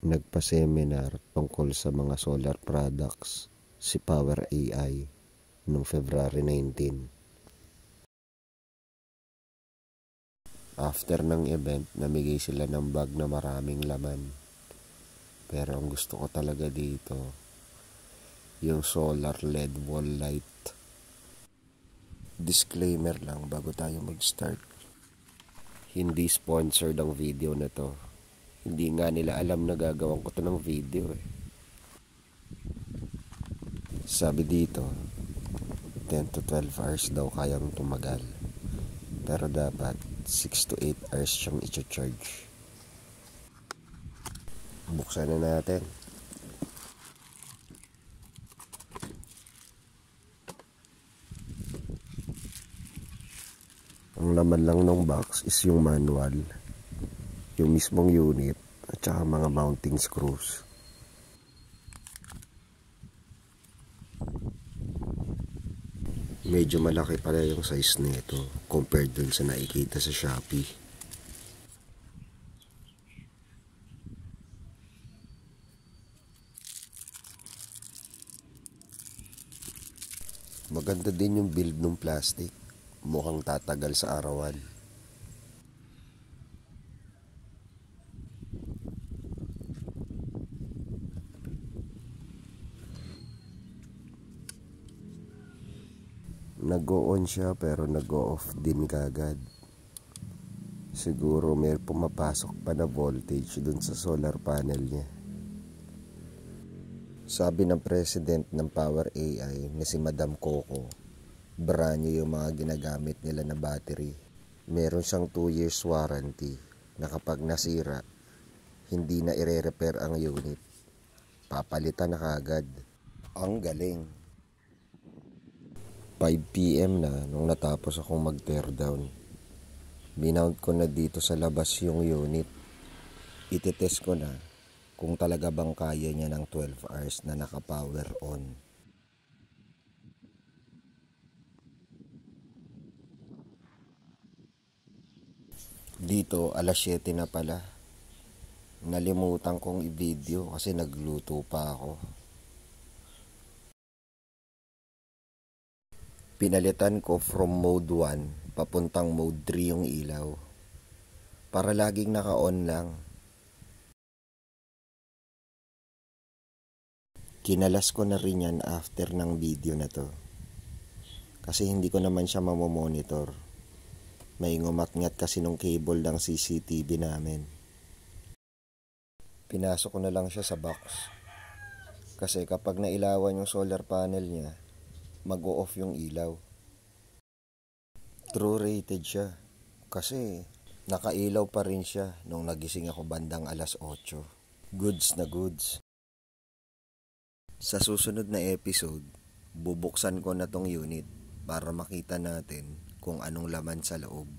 Nagpa-seminar tungkol sa mga solar products si Power AI noong February 19. After ng event, namigay sila ng bag na maraming laman. Pero ang gusto ko talaga dito, yung solar LED wall light. Disclaimer lang bago tayo mag-start. Hindi sponsored ang video na to. Hindi nga nila alam na gagawin ko to ng video eh. Sabi dito, 10 to 12 hours daw kayang tumagal. Pero dapat 6 to 8 hours siyang i-charge. Buksan na natin. Ang laman lang ng box is yung manual, yung mismong unit, at saka mga mounting screws. Medyo malaki pala yung size nito compared dun sa nakikita sa Shopee. Maganda din yung build ng plastic. Mukhang tatagal sa arawan. Nag-o-on siya pero nag-o-off din kagad. Siguro may pumapasok pa na voltage dun sa solar panel niya. Sabi ng president ng Power AI na si Madam Coco, brand new yung mga ginagamit nila na battery. Meron siyang 2 years warranty na kapag nasira, hindi na ire-repair ang unit. Papalitan na kagad. Ang galing. 5 PM na nung natapos akong mag-tear down. Minount ko na dito sa labas yung unit. Itetest ko na kung talaga bang kaya niya ng 12 hours na naka-power on. Dito, alas 7 na pala. Nalimutan kong i-video kasi nagluto pa ako. Pinalitan ko from mode 1 papuntang mode 3 yung ilaw. Para laging naka-on lang. Kinalas ko na rin yan after ng video na to. Kasi hindi ko naman siya mamomonitor. May ngumatngat kasi nung cable ng CCTV namin. Pinasok ko na lang siya sa box. Kasi kapag nailawan yung solar panel niya, mag-o-off yung ilaw. True rated siya. Kasi nakailaw pa rin siya nung nagising ako bandang alas 8. Goods na goods. Sa susunod na episode, bubuksan ko na tong unit para makita natin kung anong laman sa loob.